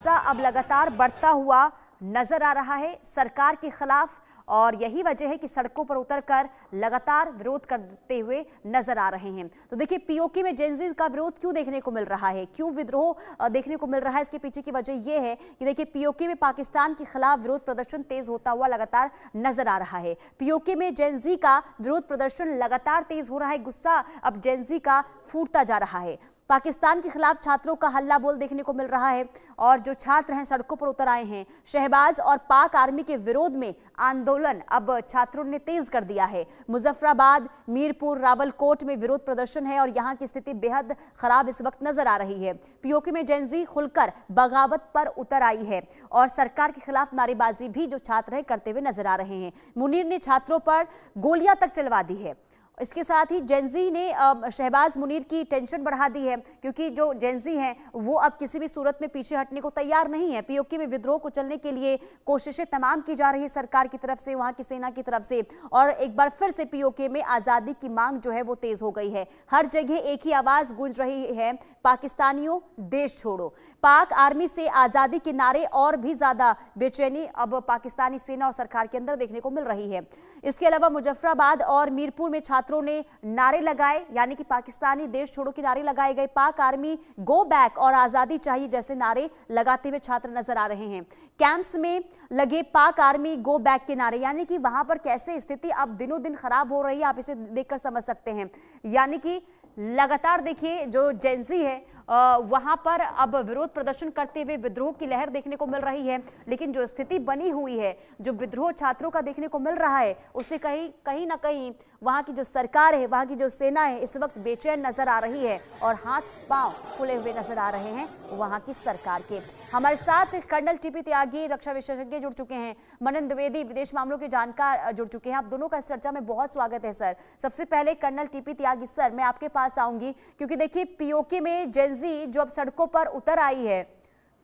अब लगातार बढ़ता हुआ नजर आ रहा है सरकार के खिलाफ और यही वजह है कि सड़कों पर उतरकर लगातार विरोध करते हुए नजर आ रहे हैं। तो देखिए पीओके में जेनजी का विरोध क्यों देखने को मिल रहा है, क्यों विद्रोह देखने को मिल रहा है, इसके पीछे की वजह यह है कि देखिए पीओके में पाकिस्तान के खिलाफ विरोध प्रदर्शन तेज होता हुआ लगातार नजर आ रहा है। पीओके में जेनजी का विरोध प्रदर्शन लगातार तेज हो रहा है, गुस्सा अब जेनजी का फूटता जा रहा है। पाकिस्तान के खिलाफ छात्रों का हल्ला बोल देखने को मिल रहा है और जो छात्र हैं सड़कों पर उतर आए हैं। शहबाज और पाक आर्मी के विरोध में आंदोलन अब छात्रों ने तेज कर दिया है। मुजफ्फराबाद, मीरपुर, रावलकोट में विरोध प्रदर्शन है और यहां की स्थिति बेहद खराब इस वक्त नजर आ रही है। पीओके में जेनजी खुलकर बगावत पर उतर आई है और सरकार के खिलाफ नारेबाजी भी जो छात्र हैं करते हुए नजर आ रहे हैं। मुनीर ने छात्रों पर गोलियां तक चलवा दी है। इसके साथ ही जेनजी ने शहबाज मुनीर की टेंशन बढ़ा दी है क्योंकि जो जेनजी हैं वो अब किसी भी सूरत में पीछे हटने को तैयार नहीं है। पीओके में विद्रोह को चलने के लिए कोशिशें तमाम की जा रही है सरकार की तरफ से, वहां की सेना की तरफ से, और एक बार फिर से पीओके में आजादी की मांग जो है वो तेज हो गई है। हर जगह एक ही आवाज गूंज रही है, पाकिस्तानियों देश छोड़ो। पाक आर्मी से आजादी के नारे और भी ज्यादा बेचैनी अब पाकिस्तानी सेना और सरकार के अंदर देखने को मिल रही है। इसके अलावा मुजफ्फराबाद और मीरपुर में छात्रों ने नारे लगाए, यानी कि पाकिस्तानी देश छोड़ो के नारे लगाए गए। पाक आर्मी गो बैक और आजादी चाहिए जैसे नारे लगाते हुए छात्र नजर आ रहे हैं। कैंप्स में लगे पाक आर्मी गो बैक के नारे, यानी कि वहां पर कैसे स्थिति अब दिनों दिन खराब हो रही है, आप इसे देखकर समझ सकते हैं। यानी कि लगातार देखिए जो जेनजी है वहां पर अब विरोध प्रदर्शन करते हुए विद्रोह की लहर देखने को मिल रही है, लेकिन जो स्थिति बनी हुई है, जो विद्रोह छात्रों का देखने को मिल रहा है, उससे कहीं ना कहीं वहां की जो सरकार है, वहां की जो सेना है इस वक्त बेचैन नजर आ रही है और हाथ पांव फूले हुए नजर आ रहे हैं वहां की सरकार के। हमारे साथ कर्नल टीपी त्यागी रक्षा विशेषज्ञ जुड़ चुके हैं, मनन द्विवेदी विदेश मामलों के जानकार जुड़ चुके हैं। आप दोनों का इस चर्चा में बहुत स्वागत है सर। सबसे पहले कर्नल टीपी त्यागी सर, मैं आपके पास आऊंगी क्योंकि देखिए पीओके में जेनजी जो अब सड़कों पर उतर आई है,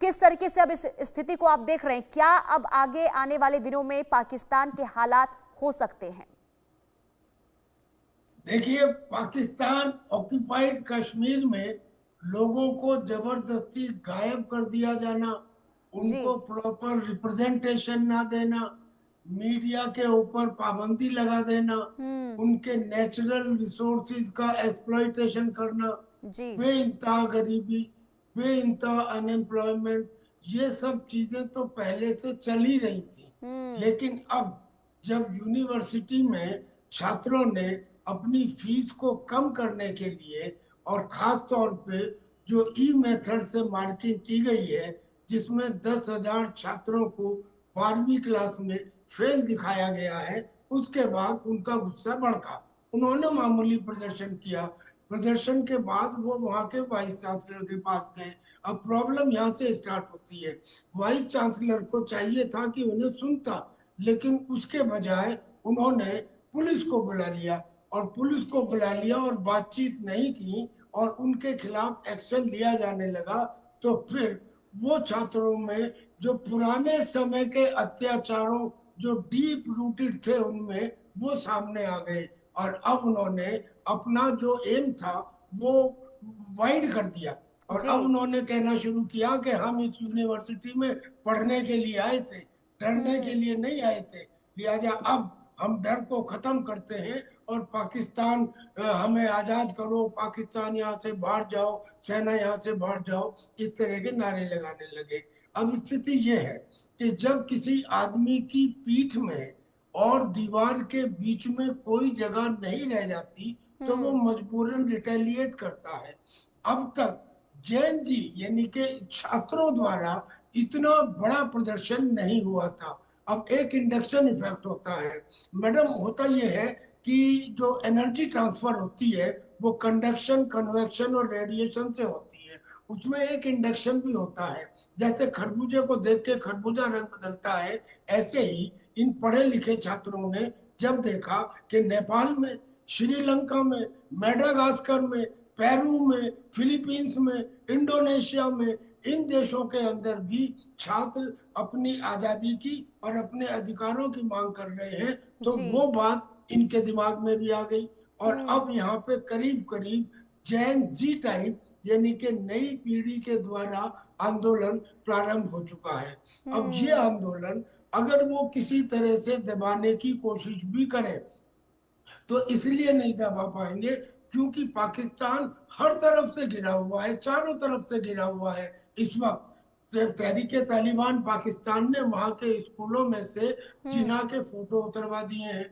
किस तरीके से अब इस स्थिति को आप देख रहे हैं? क्या अब आगे आने वाले दिनों में पाकिस्तान के हालात हो सकते हैं? देखिए, पाकिस्तान ऑक्यूपाइड कश्मीर में लोगों को जबरदस्ती गायब कर दिया जाना, उनको प्रॉपर रिप्रेजेंटेशन ना देना, मीडिया के ऊपर पाबंदी लगा देना, उनके नेचुरल रिसोर्सेज का एक्सप्लॉइटेशन करना, बेइंतहा गरीबी, बेइंतहा अनएम्प्लॉयमेंट, ये सब चीजें तो पहले से चल ही रही थी। लेकिन अब जब यूनिवर्सिटी में छात्रों ने अपनी फीस को कम करने के लिए और खास तौर पे जो ई मेथड से मार्किंग की गई है, जिसमें 10,000 छात्रों को 12वीं क्लास में फेल दिखाया गया है, उसके बाद उनका गुस्सा भड़का। उन्होंने मामूली प्रदर्शन किया। प्रदर्शन के बाद वो वहाँ के वाइस चांसलर के पास गए। अब प्रॉब्लम यहाँ से स्टार्ट होती है। वाइस चांसलर को चाहिए था कि उन्हें सुनता, लेकिन उसके बजाय उन्होंने पुलिस को बुला लिया और बातचीत नहीं की और उनके खिलाफ एक्शन लिया जाने लगा। तो फिर वो छात्रों में जो पुराने समय के अत्याचारों जो डीप रूटेड थे उनमें वो सामने आ गए और अब उन्होंने अपना जो एम था वो वाइड कर दिया और अब उन्होंने कहना शुरू किया कि हम इस यूनिवर्सिटी में पढ़ने के लिए आए थे, डरने के लिए नहीं आए थे। लिहाजा अब हम डर को खत्म करते हैं और पाकिस्तान हमें आजाद करो, पाकिस्तान यहाँ से बाहर जाओ, सेना यहाँ से बाहर जाओ, इस तरह के नारे लगाने लगे। अब स्थिति ये है कि जब किसी आदमी की पीठ में और दीवार के बीच में कोई जगह नहीं रह जाती तो वो मजबूरन रिटेलिएट करता है। अब तक जेएनजी यानी कि छात्रों द्वारा इतना बड़ा प्रदर्शन नहीं हुआ था। अब एक इंडक्शन इफेक्ट होता है मैडम। होता यह है कि जो एनर्जी ट्रांसफर होती है वो कंडक्शन, कन्वेक्शन और रेडिएशन से होती है, उसमें एक इंडक्शन भी होता है। जैसे खरबूजे को देख के खरबूजा रंग बदलता है, ऐसे ही इन पढ़े लिखे छात्रों ने जब देखा कि नेपाल में, श्रीलंका में, मेडागास्कर में, पेरू में, फिलीपींस में, इंडोनेशिया में, इन देशों के अंदर भी छात्र अपनी आजादी की और अपने अधिकारों की मांग कर रहे हैं, तो वो बात इनके दिमाग में भी आ गई और अब यहाँ पे करीब करीब जैन जी टाइप यानी कि नई पीढ़ी के द्वारा आंदोलन प्रारंभ हो चुका है। अब ये आंदोलन अगर वो किसी तरह से दबाने की कोशिश भी करें तो इसलिए नहीं दबा पाएंगे क्योंकि पाकिस्तान हर तरफ से घिरा हुआ है, चारों तरफ से घिरा हुआ है। इस वक्त तहरीके तालिबान पाकिस्तान ने वहां के स्कूलों में से जिना के फोटो उतरवा दिए हैं।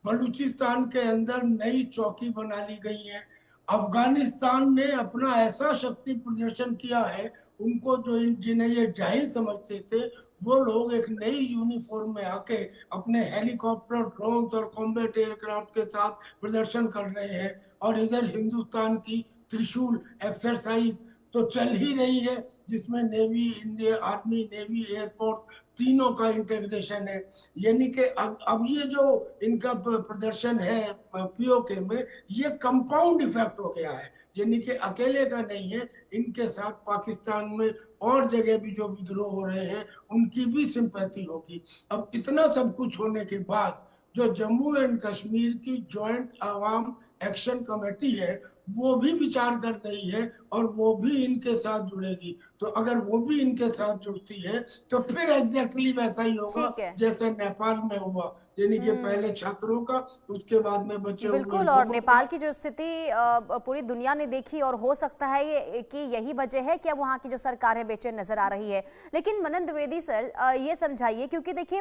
बलूचिस्तान के अंदर नई चौकी बना ली गई है। अफगानिस्तान ने अपना ऐसा शक्ति प्रदर्शन किया है, उनको जो जिन्हें ये जाहिल समझते थे वो लोग एक नई यूनिफॉर्म में आके अपने हेलीकॉप्टर, ड्रोन और कॉम्बैट एयरक्राफ्ट के साथ प्रदर्शन कर रहे हैं। और इधर हिंदुस्तान की त्रिशूल एक्सरसाइज तो चल ही रही है, जिसमें navy, India army, navy, air force तीनों का इंटीग्रेशन है। यानी कि अब ये जो इनका प्रदर्शन है पीओके में, ये कंपाउंड इफेक्ट हो गया है, यानी कि अकेले का नहीं है, इनके साथ पाकिस्तान में और जगह भी जो विद्रोह हो रहे हैं उनकी भी सिंपैथी होगी। अब इतना सब कुछ होने के बाद जो जम्मू एंड कश्मीर की जॉइंट अवाम एक्शन कमेटी है वो भी विचार कर रही है और वो भी इनके साथ जुड़ेगी। तो अगर वो भी इनके साथ जुड़ती है तो फिर एग्जैक्टली वैसा ही होगा जैसे नेपाल में हुआ, यानी कि पहले छात्रों का, उसके बाद में बचे हुए बिल्कुल। और नेपाल की जो स्थिति पूरी दुनिया ने देखी और हो सकता है ये कि यही वजह है कि अब वहाँ की जो सरकार है बेचैन नजर आ रही है। लेकिन मनन द्विवेदी सर, ये समझाइए, क्योंकि देखिए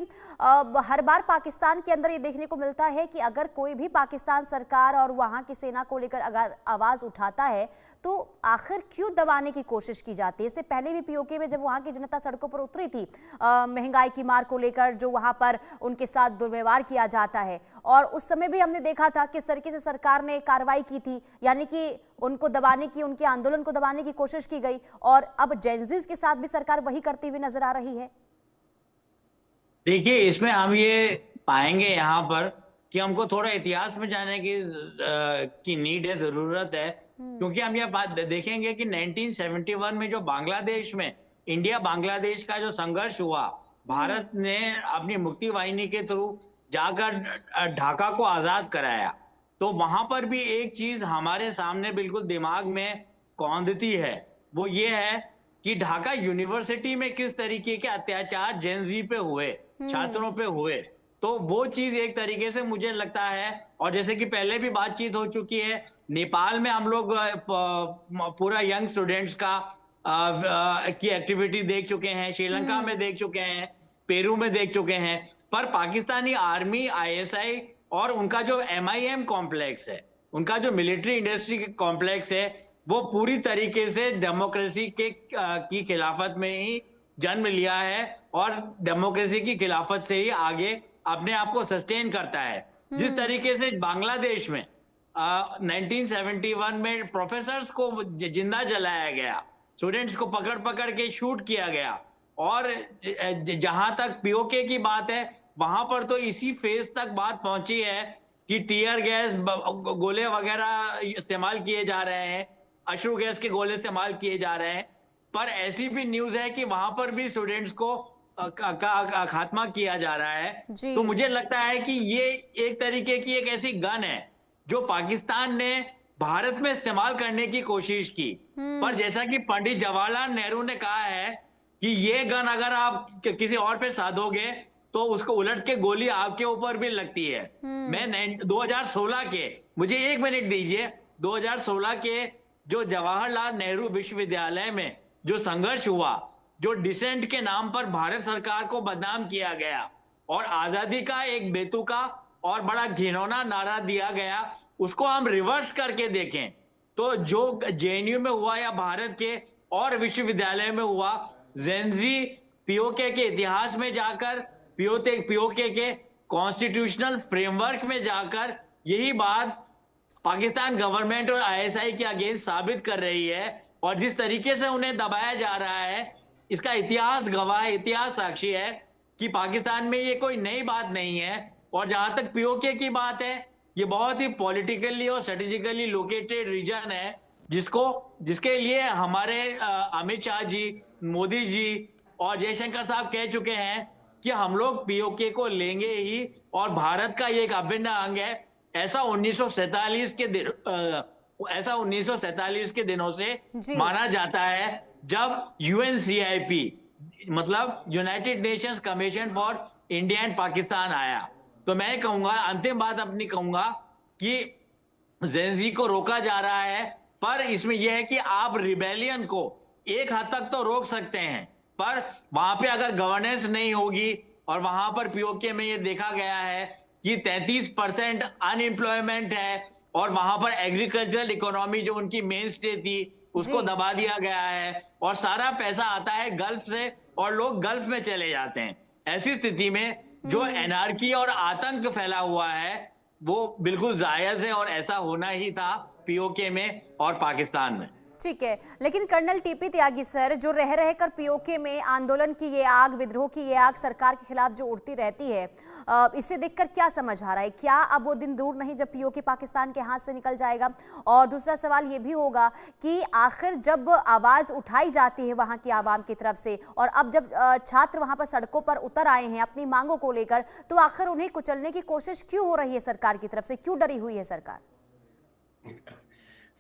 हर बार पाकिस्तान के अंदर ये देखने को मिलता है कि अगर कोई भी पाकिस्तान सरकार और वहाँ की सेना को लेकर अगर आवाज उठाता है तो आखिर क्यों दबाने की कोशिश की जाती है। इससे पहले भी पीओके में जब वहां की जनता सड़कों पर उतरी थी महंगाई की मार को लेकर, जो वहां पर उनके साथ दुर्व्यवहार किया जाता है, और उस समय भी हमने देखा था किस तरीके से सरकार ने कार्रवाई की थी, यानी कि उनको दबाने की, उनके आंदोलन को दबाने की कोशिश की गई। और अब जेनजीज के साथ भी सरकार वही करती हुई नजर आ रही है। देखिए, इसमें हम ये पाएंगे यहाँ पर कि हमको थोड़ा इतिहास में जाने की नीड है, जरूरत है, क्योंकि हम ये बात देखेंगे कि 1971 में जो बांग्लादेश में इंडिया बांग्लादेश का जो संघर्ष हुआ, भारत ने अपनी मुक्ति वाहिनी के थ्रू जाकर ढाका को आजाद कराया। तो वहां पर भी एक चीज हमारे सामने बिल्कुल दिमाग में कौंधती है, वो ये है कि ढाका यूनिवर्सिटी में किस तरीके के अत्याचार जेनजी पे हुए, छात्रों पे हुए। तो वो चीज एक तरीके से मुझे लगता है, और जैसे कि पहले भी बातचीत हो चुकी है, नेपाल में हम लोग पूरा यंग स्टूडेंट्स का की एक्टिविटी देख चुके हैं, श्रीलंका में देख चुके हैं, पेरू में देख चुके हैं। पर पाकिस्तानी आर्मी, आईएसआई और उनका जो एमआईएम कॉम्प्लेक्स है, उनका जो मिलिट्री इंडस्ट्री कॉम्प्लेक्स है, वो पूरी तरीके से डेमोक्रेसी की खिलाफत में ही जन्म लिया है और डेमोक्रेसी की खिलाफत से ही आगे अपने आप को सस्टेन करता है। जिस तरीके से बांग्लादेश में 1971 में प्रोफेसर्स को जिंदा जलाया गया, स्टूडेंट्स को पकड़ पकड़ के शूट किया गया, और जहां तक पीओके की बात है वहां पर तो इसी फेज तक बात पहुंची है कि टीयर गैस, गोले वगैरह इस्तेमाल किए जा रहे हैं, अश्रु गैस के गोले इस्तेमाल किए जा रहे हैं। पर ऐसी भी न्यूज है कि वहां पर भी स्टूडेंट्स को का खात्मा किया जा रहा है। तो मुझे लगता है कि ये एक तरीके की एक ऐसी गन है जो पाकिस्तान ने भारत में इस्तेमाल करने की कोशिश की। पर जैसा कि पंडित जवाहरलाल नेहरू ने कहा है कि ये गन अगर आप किसी और पे साधोगे तो उसको उलट के गोली आपके ऊपर भी लगती है। मैं 2016 के, मुझे 1 मिनट दीजिए, 2016 के जो जवाहरलाल नेहरू विश्वविद्यालय में जो संघर्ष हुआ, जो डिसेंट के नाम पर भारत सरकार को बदनाम किया गया और आजादी का एक बेतुका और बड़ा घिनौना नारा दिया गया, उसको हम रिवर्स करके देखें तो जो जेएनयू में हुआ या भारत के और विश्वविद्यालय में हुआ, जेनजी पीओके के इतिहास में जाकर, पीओके के कॉन्स्टिट्यूशनल फ्रेमवर्क में जाकर यही बात पाकिस्तान गवर्नमेंट और आईएसआई के अगेंस्ट साबित कर रही है। और जिस तरीके से उन्हें दबाया जा रहा है, इसका इतिहास गवाह, इतिहास साक्षी है कि पाकिस्तान में ये कोई नई बात नहीं है। और जहां तक पीओके की बात है, ये बहुत ही पॉलिटिकली और स्ट्रेटेजिकली लोकेटेड रीजन है, जिसके लिए हमारे अमित शाह जी, मोदी जी और जयशंकर साहब कह चुके हैं कि हम लोग पीओके को लेंगे ही और भारत का ये एक अभिन्न अंग है। ऐसा 1947 ऐसा 1947 के दिनों से जी। माना जाता है, जब यूएनसीआईपी मतलब United Nations commission for India and Pakistan आया। तो मैं कहूंगा, अंतिम बात अपनी कहूंगा कि जेनजी को रोका जा रहा है, पर इसमें यह है कि आप रिबेलियन को एक हद तक तो रोक सकते हैं, पर वहां पे अगर गवर्नेंस नहीं होगी, और वहां पर पीओके में ये देखा गया है कि 33% अनएम्प्लॉयमेंट है, और वहां पर एग्रीकल्चरल इकोनॉमी जो उनकी मेन स्टे थी उसको जी। दबा दिया गया है, और सारा पैसा आता है गल्फ से और लोग गल्फ में चले जाते हैं। ऐसी स्थिति में जो एनार्की और आतंक फैला हुआ है वो बिल्कुल जायज है, और ऐसा होना ही था पीओके में और पाकिस्तान में। ठीक है, लेकिन कर्नल टीपी त्यागी सर, जो रह रहकर पीओके में आंदोलन की ये आग, विद्रोह की ये आग सरकार के खिलाफ जो उड़ती रहती है, इसे देखकर क्या समझ आ रहा है? क्या अब वो दिन दूर नहीं जब पीओके पाकिस्तान के हाथ से निकल जाएगा? और दूसरा सवाल ये भी होगा कि आखिर जब आवाज उठाई जाती है वहां की आवाम की तरफ से, और अब जब छात्र वहां पर सड़कों पर उतर आए हैं अपनी मांगों को लेकर, तो आखिर उन्हें कुचलने की कोशिश क्यों हो रही है सरकार की तरफ से? क्यों डरी हुई है सरकार?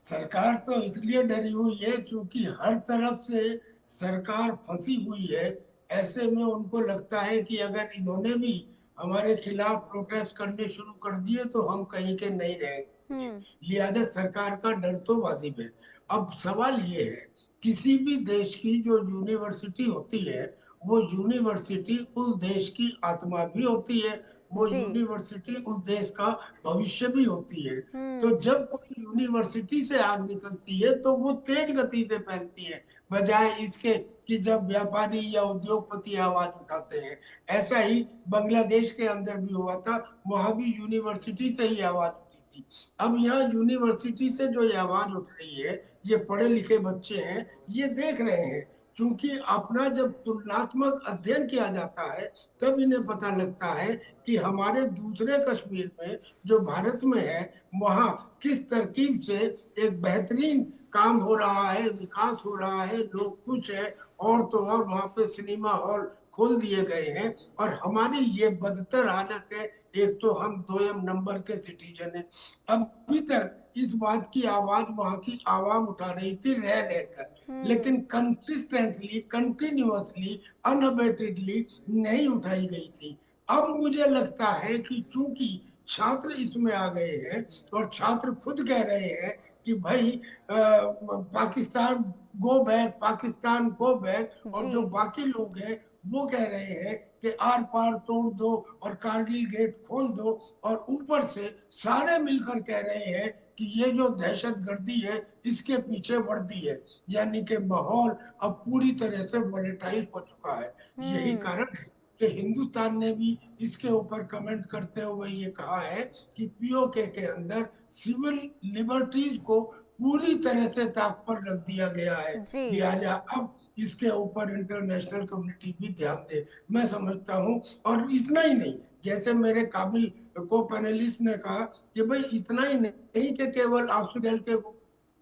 सरकार तो इसलिए डरी हुई है क्योंकि हर तरफ से सरकार फंसी हुई है। ऐसे में उनको लगता है कि अगर इन्होंने भी हमारे खिलाफ प्रोटेस्ट करने शुरू कर दिए तो हम कहीं के नहीं रहेंगे। लिहाजा सरकार का डर तो वाजिब है। अब सवाल ये है, किसी भी देश की जो यूनिवर्सिटी होती है वो यूनिवर्सिटी उस देश की आत्मा भी होती है, वो जी। यूनिवर्सिटी उस देश का भविष्य भी होती है। तो जब कोई यूनिवर्सिटी से आग निकलती है तो वो तेज गति से फैलती है, बजाय इसके कि जब व्यापारी या उद्योगपति आवाज उठाते हैं। ऐसा ही बांग्लादेश के अंदर भी हुआ था, वहां भी यूनिवर्सिटी से ही आवाज उठी थी। अब यहाँ यूनिवर्सिटी से जो ये आवाज उठ रही है, ये पढ़े लिखे बच्चे हैं, ये देख रहे हैं। क्योंकि अपना जब तुलनात्मक अध्ययन किया जाता है तब इन्हें पता लगता है कि हमारे दूसरे कश्मीर में जो भारत में है वहां किस तरकीब से एक बेहतरीन काम हो रहा है, विकास हो रहा है, लोग खुश हैं, और तो और वहां पे सिनेमा हॉल खोल दिए गए हैं। और हमारी ये बदतर हालत है, एक तो हम 2 नंबर के सिटीजन हैं। अभी तक इस बात की आवाज वहां की आवाम उठा रही थी रह रहकर, लेकिन कंसिस्टेंटली, कंटिन्यूअसली, अनअबेटेडली नहीं उठाई गई थी। अब मुझे लगता है कि चूंकि छात्र इसमें आ गए हैं और छात्र खुद कह रहे हैं कि भाई Pakistan go back, Pakistan go back, और जो बाकी लोग हैं वो कह रहे हैं कि आर पार तोड़ दो और कारगिल गेट खोल दो, और ऊपर से सारे मिलकर कह रहे हैं कि ये जो दहशतगर्दी है इसके पीछे वर्दी है। यानी कि माहौल अब पूरी तरह से वोलेटाइल हो चुका है। यही कारण है कि हिंदुस्तान ने भी इसके ऊपर कमेंट करते हुए ये कहा है कि पीओके के अंदर सिविल लिबर्टीज को पूरी तरह से ताक पर रख दिया गया है। लिहाजा अब इसके ऊपर इंटरनेशनल कम्युनिटी भी ध्यान दे, मैं समझता हूँ। और इतना ही नहीं, जैसे मेरे काबिल को पैनलिस्ट ने कहा कि भाई इतना ही नहीं कि केवल आंसू के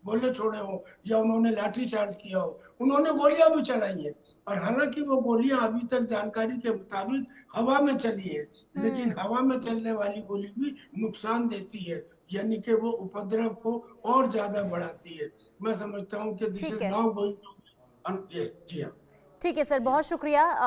गोले छोड़े हो या उन्होंने लाठी चार्ज किया हो, उन्होंने गोलियां भी चलाई हैं। और हालांकि वो गोलियां अभी तक जानकारी के मुताबिक हवा में चली है, लेकिन हवा में चलने वाली गोली भी नुकसान देती है, यानी कि वो उपद्रव को और ज्यादा बढ़ाती है। मैं समझता हूँ कि this is now going to. जी हाँ, ठीक है सर, बहुत शुक्रिया।